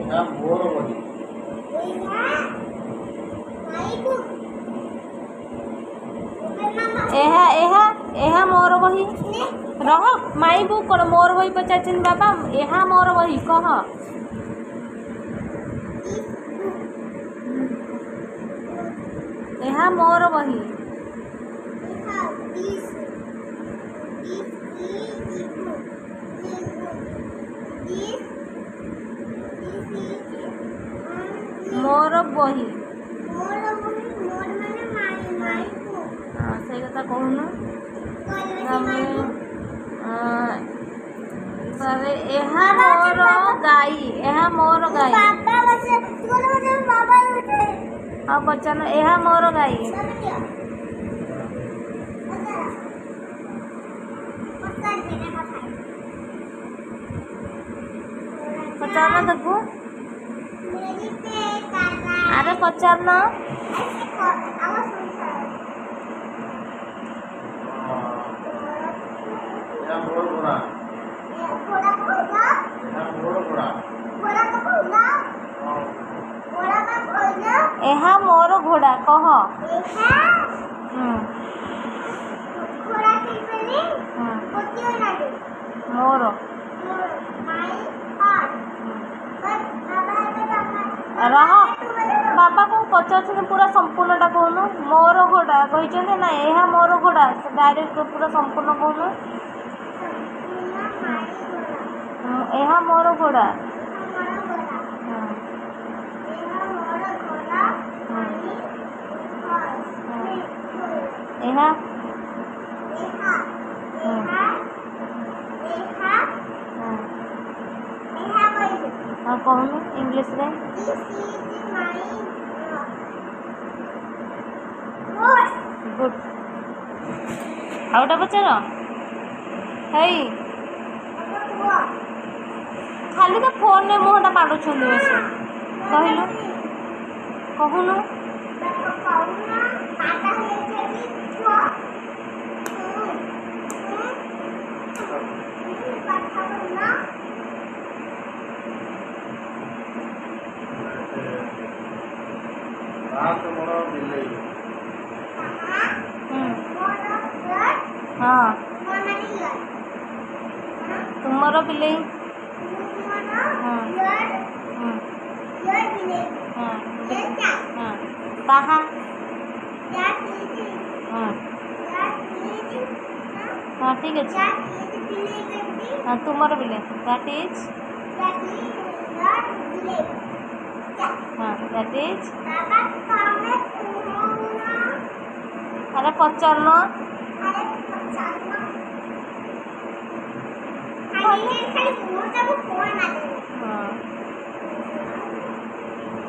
ଏହା ମୋର ବହି। ଏହା ଏହା ଏହା ମୋର ବହି। ରହ ମାଇ ବୁକ୍ କ'ଣ ମୋର ବହି ପଚାରିଛନ୍ତି ବାବା। ଏହା ମୋର ବହି କହ। ଏହା ମୋର ବହି। ମୋର ବହି। ହଁ ସେଇ କଥା କହୁନୁ। ଏହା ମୋର ଗାଈ। ଏହା ମୋର ଗାଈ। ହଁ ପଚାରୁନ ଏହା ମୋର ଗାଈ। ପଚାରୁନ ତାକୁ। ଆରେ ପଚାରୁନ। ଏହା ମୋର ଘୋଡ଼ା। ଏହା ମୋର ଘୋଡ଼ା। ଏହା ମୋର ଘୋଡ଼ା କହ। ମୋର ରହ ବାବା କ'ଣ ପଚାରୁଛନ୍ତି ପୁରା ସମ୍ପୂର୍ଣ୍ଣଟା କହୁନୁ। ମୋର ଘୋଡ଼ା କହିଛନ୍ତି ନା ଏହା ମୋର ଘୋଡ଼ା ଡାଇରେକ୍ଟ ପୁରା ସମ୍ପୂର୍ଣ୍ଣ କହୁନୁ। ଏହା ମୋର ଘୋଡ଼ା। ଏହା ହଁ କହୁନୁ ଇଂଲିଶରେ। ଗୁଡ୍। ଆଉ ଗୋଟେ ପଚାର। ହେଇ ଖାଲି ତ ଫୋନରେ ମୁହଁଟା ମାଡ଼ୁଛନ୍ତି ବସି। କହିଲୁ କହୁନୁ। ତୁମର ବିଲେଇ। ହଁ ତୁମର ବିଲେଇ। ତାହା ହଁ ଠିକ୍ ଅଛି। ହଁ ତୁମର ବିଲେଇ ଦ୍ୟାଟ୍ ଇଜ୍। ହଁ ଦ୍ୟାଟ୍ ଇଜ୍। ଆରେ ପଚାରୁନ।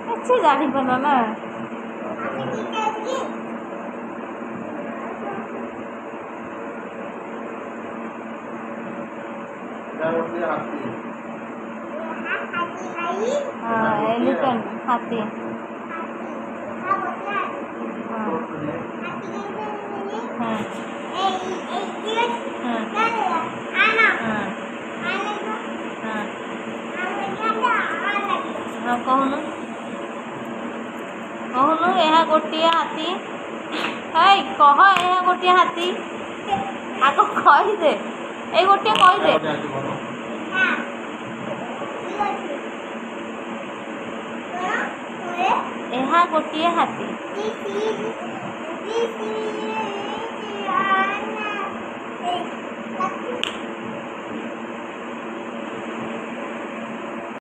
କିଛି ଜାଣିପାରୁନ ନା। ହଁ ଏଲିଫେଣ୍ଟ ହାତୀ। ହଁ କହୁନୁ କହୁନୁ ଏହା ଗୋଟିଏ ହାତୀ। ହେଇ କହ ଏହା ଗୋଟିଏ ହାତୀ। ଆଗ କହିଦେ ଏଇ ଗୋଟିଏ କହିଦେ। ଏହା ଗୋଟିଏ ହାତୀ।